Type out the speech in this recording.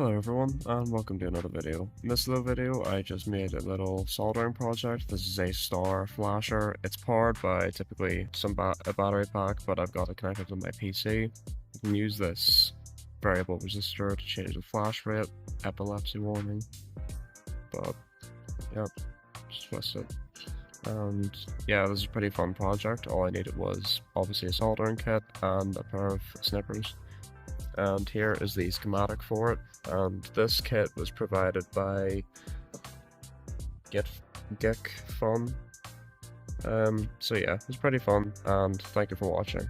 Hello everyone, and welcome to another video. In this little video, I just made a little soldering project. This is a star flasher. It's powered by typically a battery pack, but I've got it connected to my PC. You can use this variable resistor to change the flash rate, epilepsy warning, but yeah, just twist it. And yeah, this is a pretty fun project. All I needed was obviously a soldering kit and a pair of snippers. And here is the schematic for it, and this kit was provided by Geek Fun. So yeah, it's pretty fun, and thank you for watching.